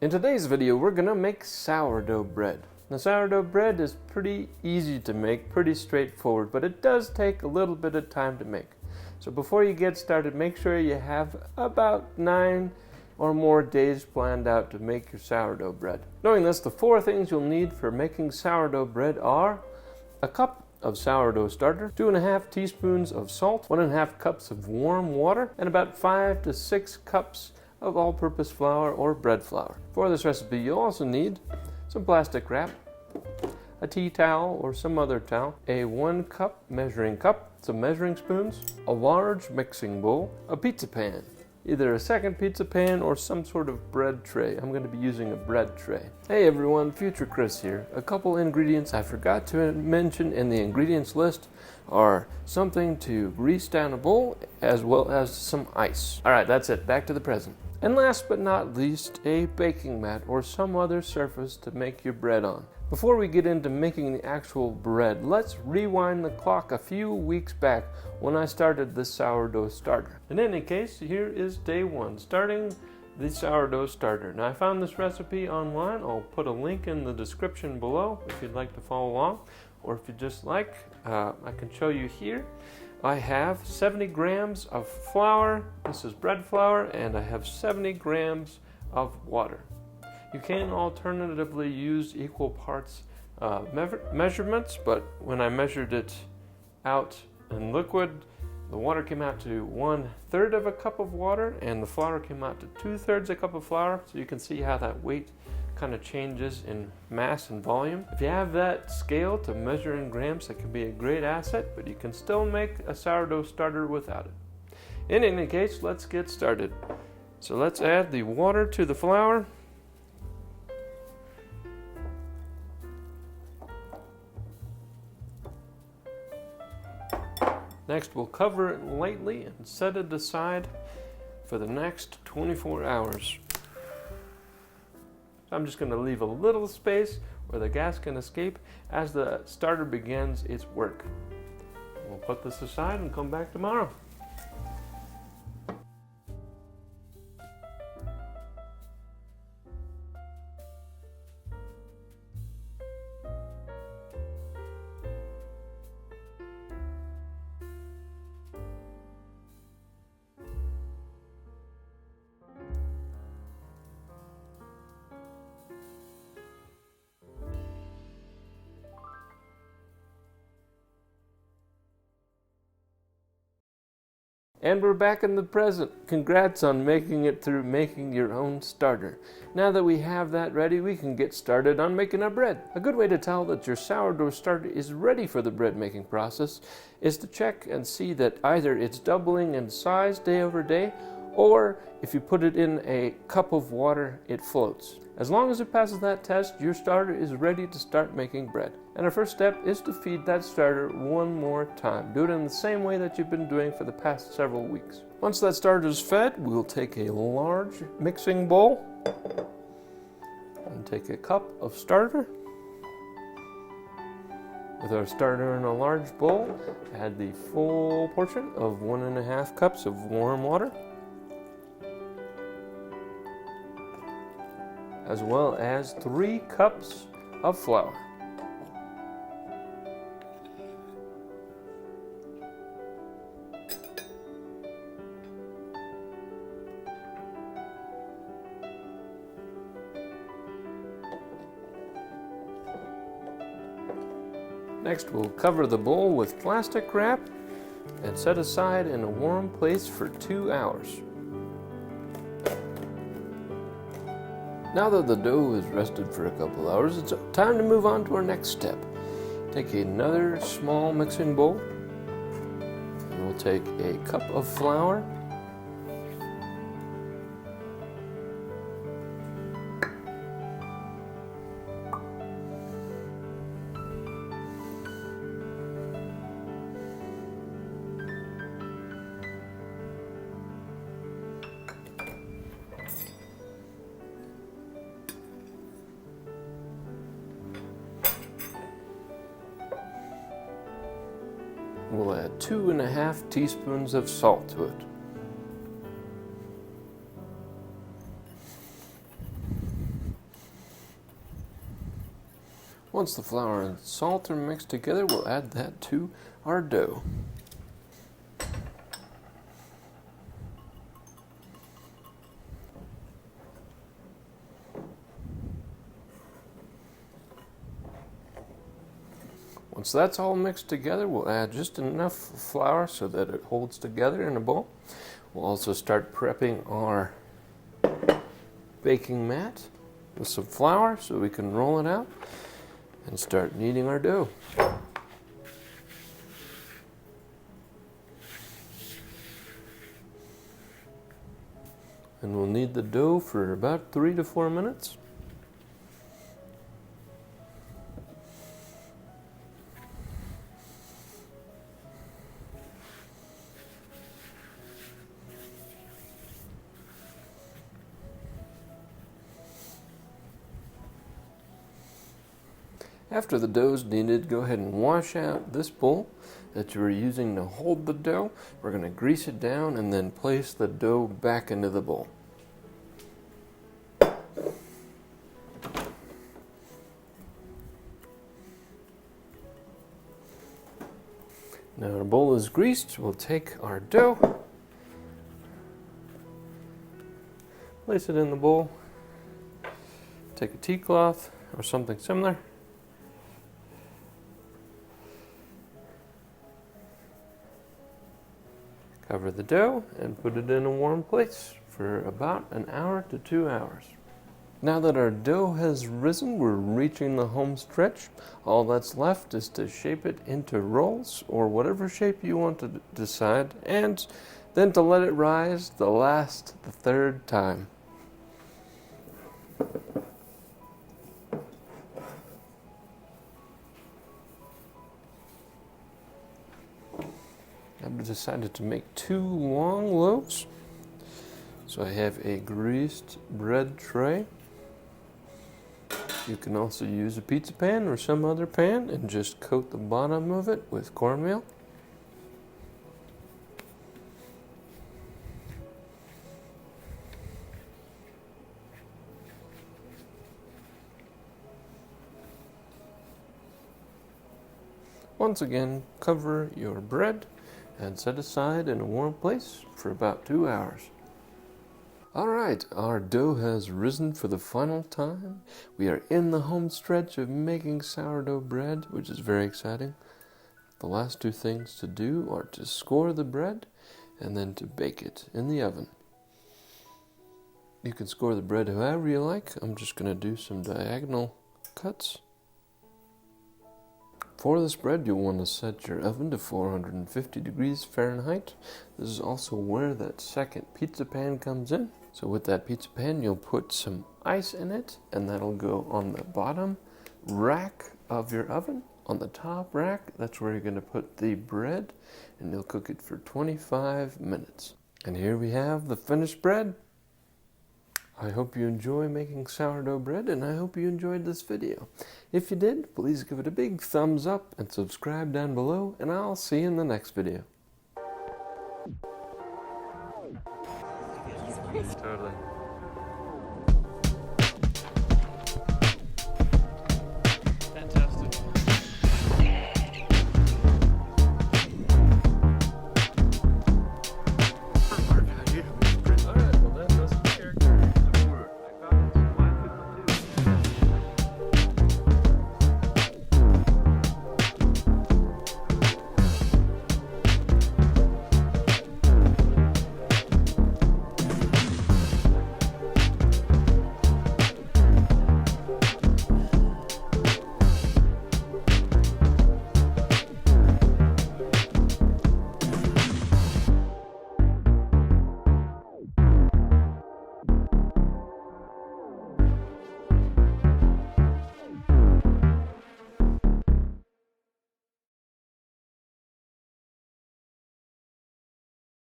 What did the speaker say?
In today's video, we're gonna make sourdough bread. Now, sourdough bread is pretty easy to make, pretty straightforward, but it does take a little bit of time to make. So before you get started, make sure you have about 9 or more days planned out to make your sourdough bread. Knowing this, the 4 things you'll need for making sourdough bread are a cup of sourdough starter, 2½ teaspoons of salt, 1½ cups of warm water, and about 5 to 6 cups of all-purpose flour or bread flour. For this recipe, you'll also need some plastic wrap, a tea towel or some other towel, a 1 cup measuring cup, some measuring spoons, a large mixing bowl, a pizza pan, either a second pizza pan or some sort of bread tray. I'm going to be using a bread tray. Hey everyone, Future Chris here. A couple ingredients I forgot to mention in the ingredients list are something to grease down a bowl as well as some ice. Alright, that's it. Back to the present. And last but not least, a baking mat or some other surface to make your bread on. Before we get into making the actual bread, let's rewind the clock a few weeks back when I started the sourdough starter. In any case, here is day 1, starting the sourdough starter. Now, I found this recipe online. I'll put a link in the description below if you'd like to follow along, or if you just like, I can show you here. I have 70 grams of flour, this is bread flour, and I have 70 grams of water. You can alternatively use equal parts measurements, but when I measured it out in liquid, the water came out to 1/3 of a cup of water, and the flour came out to 2/3 a cup of flour, so you can see how that weight kind of changes in mass and volume. If you have that scale to measure in grams, that can be a great asset, but you can still make a sourdough starter without it. In any case, let's get started. So let's add the water to the flour. Next, we'll cover it lightly and set it aside for the next 24 hours. I'm just going to leave a little space where the gas can escape as the starter begins its work. We'll put this aside and come back tomorrow. And we're back in the present. Congrats on making it through making your own starter. Now that we have that ready, we can get started on making our bread. A good way to tell that your sourdough starter is ready for the bread making process is to check and see that either it's doubling in size day over day, or if you put it in a cup of water, it floats. As long as it passes that test, your starter is ready to start making bread. And our first step is to feed that starter one more time. Do it in the same way that you've been doing for the past several weeks. Once that starter is fed, we'll take a large mixing bowl and take a cup of starter. With our starter in a large bowl, add the full portion of 1½ cups of warm water, as well as 3 cups of flour. Next, we'll cover the bowl with plastic wrap and set aside in a warm place for 2 hours. Now that the dough is rested for a couple hours, it's time to move on to our next step. Take another small mixing bowl, and we'll take a cup of flour, we'll add 2½ teaspoons of salt to it. Once the flour and salt are mixed together, we'll add that to our dough. Once that's all mixed together, we'll add just enough flour so that it holds together in a bowl. We'll also start prepping our baking mat with some flour so we can roll it out and start kneading our dough. And we'll knead the dough for about 3 to 4 minutes. After the dough's kneaded, go ahead and wash out this bowl that you were using to hold the dough. We're going to grease it down and then place the dough back into the bowl. Now our bowl is greased. We'll take our dough, place it in the bowl, take a tea cloth or something similar, cover the dough and put it in a warm place for about an hour to 2 hours. Now that our dough has risen, we're reaching the home stretch. All that's left is to shape it into rolls or whatever shape you want to decide, and then to let it rise the third time. I've decided to make 2 long loaves. So I have a greased bread tray. You can also use a pizza pan or some other pan and just coat the bottom of it with cornmeal. Once again, cover your bread and set aside in a warm place for about 2 hours. Alright, our dough has risen for the final time. We are in the home stretch of making sourdough bread, which is very exciting. The last 2 things to do are to score the bread and then to bake it in the oven. You can score the bread however you like. I'm just going to do some diagonal cuts. For this bread, you'll want to set your oven to 450 degrees Fahrenheit. This is also where that second pizza pan comes in. So with that pizza pan, you'll put some ice in it, and that'll go on the bottom rack of your oven. On the top rack, that's where you're going to put the bread, and you'll cook it for 25 minutes. And here we have the finished bread. I hope you enjoy making sourdough bread, and I hope you enjoyed this video. If you did, please give it a big thumbs up and subscribe down below, and I'll see you in the next video. Totally.